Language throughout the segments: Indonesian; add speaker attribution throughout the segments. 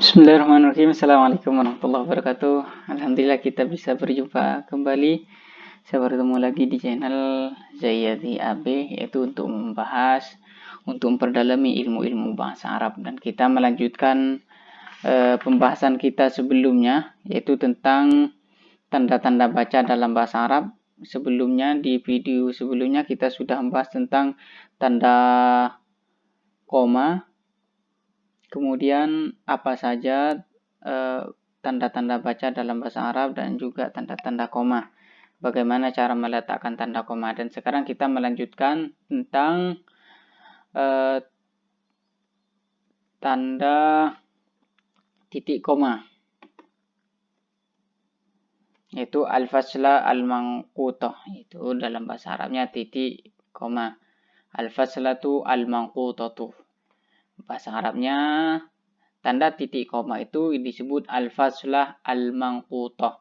Speaker 1: Bismillahirrahmanirrahim. Assalamualaikum warahmatullahi wabarakatuh. Alhamdulillah kita bisa berjumpa kembali. Saya bertemu lagi di channel Zayadi AB, yaitu untuk memperdalami ilmu-ilmu bahasa Arab, dan kita melanjutkan pembahasan kita sebelumnya, yaitu tentang tanda-tanda baca dalam bahasa Arab. Sebelumnya, di video sebelumnya kita sudah membahas tentang tanda koma. Kemudian apa saja tanda-tanda baca dalam bahasa Arab dan juga tanda-tanda koma. Bagaimana cara meletakkan tanda koma. Dan sekarang kita melanjutkan tentang tanda titik koma. Yaitu al-fasla al-manqutah. Itu dalam bahasa Arabnya titik koma. Al-faslatu al-manqutatu. Bahasa Arabnya tanda titik koma itu disebut al-faslah al-manqutah.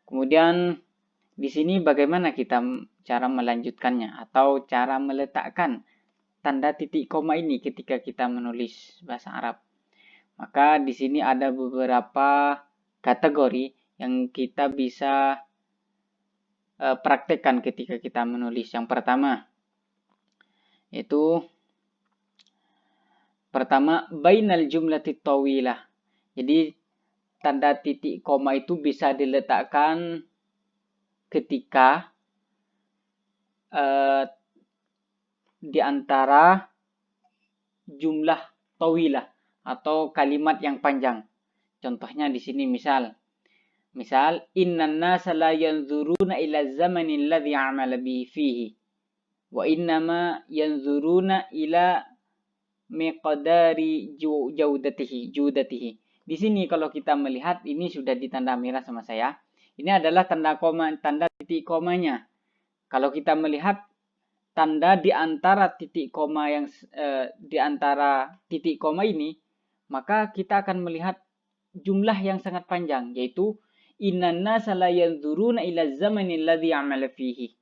Speaker 1: Kemudian di sini bagaimana kita cara melanjutkannya atau cara meletakkan tanda titik koma ini ketika kita menulis bahasa Arab. Maka di sini ada beberapa kategori yang kita bisa praktekkan ketika kita menulis. Yang pertama yaitu bainal jumlati tawilah. Jadi tanda titik koma itu bisa diletakkan ketika di antara jumlah tawilah atau kalimat yang panjang. Contohnya di sini misal innan nasa la yanzuruna ila zamani alladhi amala bihi fihi wa innama yanzuruna ila miqdari judatihi. Di sini kalau kita melihat, ini sudah ditanda merah sama saya. Ini adalah tanda titik komanya. Kalau kita melihat tanda di antara titik koma yang di antara titik koma ini, maka kita akan melihat jumlah yang sangat panjang, yaitu innan nasa la yanzuruna ila zamani alladhi amala fihi.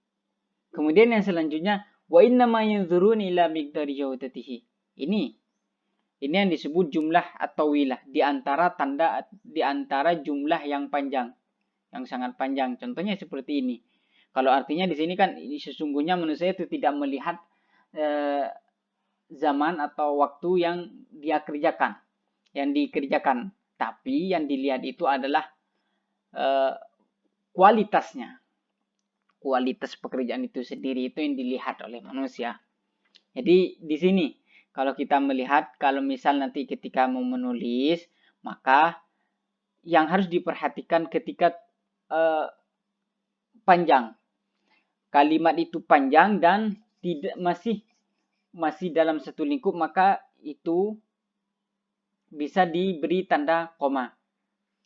Speaker 1: Kemudian yang selanjutnya wa innama yanzuruna ila miqdari jawdatihi. Ini yang disebut jumlah atau wilah di antara jumlah yang panjang, yang sangat panjang. Contohnya seperti ini. Kalau artinya di sini kan sesungguhnya manusia itu tidak melihat zaman atau waktu yang dikerjakan, tapi yang dilihat itu adalah kualitasnya. Kualitas pekerjaan itu sendiri itu yang dilihat oleh manusia. Jadi di sini kalau kita melihat, kalau misal nanti ketika mau menulis, maka yang harus diperhatikan ketika panjang. Kalimat itu panjang dan tidak masih dalam satu lingkup, maka itu bisa diberi tanda koma.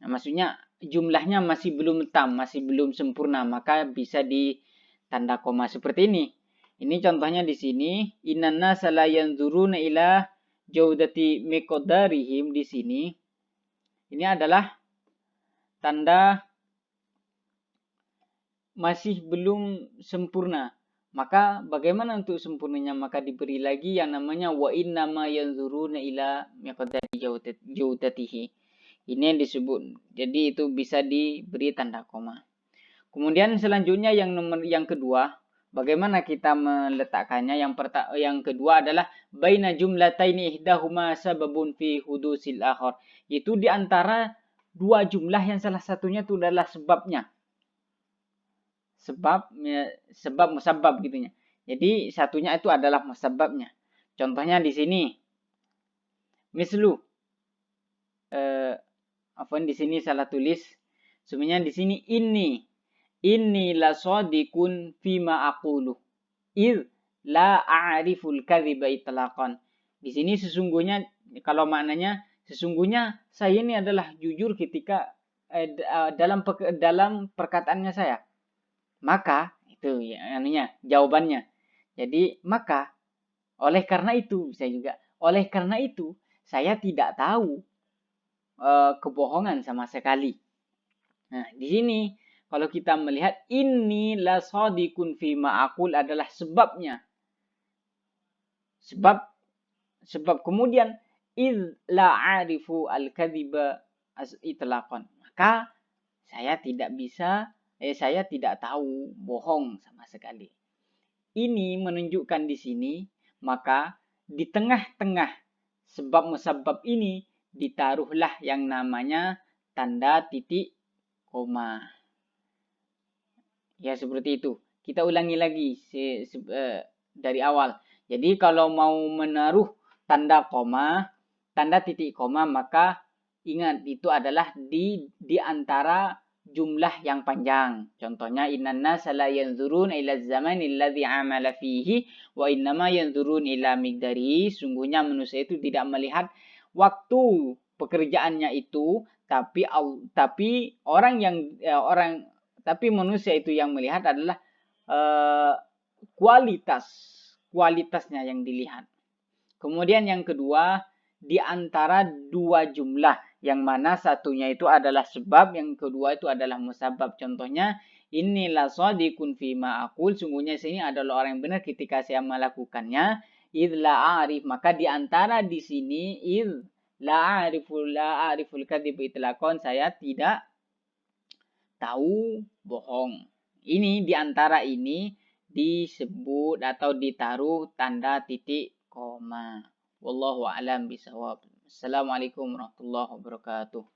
Speaker 1: Nah, maksudnya jumlahnya masih belum tam, masih belum sempurna, maka bisa ditanda koma seperti ini. Ini contohnya di sini, innan nasa la yanzuruna ila jaudati miqdarihim. Di sini ini adalah tanda masih belum sempurna. Maka bagaimana untuk sempurnanya? Maka diberi lagi yang namanya wa innama yanzuruna ila miqdari jaudatihi. Ini yang disebut. Jadi itu bisa diberi tanda koma. Kemudian selanjutnya yang kedua, bagaimana kita meletakkannya? Yang kedua adalah baina jumlataini ihdahuma sababun fi hudusil akhar. Itu di antara dua jumlah yang salah satunya itu adalah sebabnya. Sebab musabab gitunya. Jadi satunya itu adalah musababnya. Contohnya di sini. Mislu di sini salah tulis. Sebenarnya di sini inni la shadiqun fima aqulu. Id la a'riful kadhiba itlaqan. Di sini sesungguhnya, kalau maknanya sesungguhnya saya ini adalah jujur ketika dalam perkataannya saya. Maka itu ya jawabannya. Jadi maka oleh karena itu saya tidak tahu kebohongan sama sekali. Nah, di sini kalau kita melihat inni la shadiqun fima aqul adalah sebabnya. Sebab kemudian id la arifu al-kadhiba itlaqan. Maka saya tidak tahu bohong sama sekali. Ini menunjukkan di sini, maka di tengah-tengah sebab-musabab ini ditaruhlah yang namanya tanda titik koma. Ya, seperti itu. Kita ulangi lagi dari awal. Jadi kalau mau menaruh tanda koma, tanda titik koma, maka ingat itu adalah di antara jumlah yang panjang. Contohnya innan nasa la yanzurun ila zamani alladhi amala fihi wa innama yanzurun ila miqdarihi. Sungguhnya manusia itu tidak melihat waktu pekerjaannya itu, tapi tapi manusia itu yang melihat adalah kualitasnya yang dilihat. Kemudian yang kedua, di antara dua jumlah, yang mana satunya itu adalah sebab, yang kedua itu adalah musabab. Contohnya, inilah shadiqun fima aqul, sungguhnya sini adalah orang yang benar ketika saya melakukannya. Idh la arif, maka di antara di sini idh la ariful kadhib itlaqan, saya tidak tahu bohong. Ini di antara ini disebut atau ditaruh tanda titik koma. Wallahu a'lam bishawab. Assalamualaikum warahmatullahi wabarakatuh.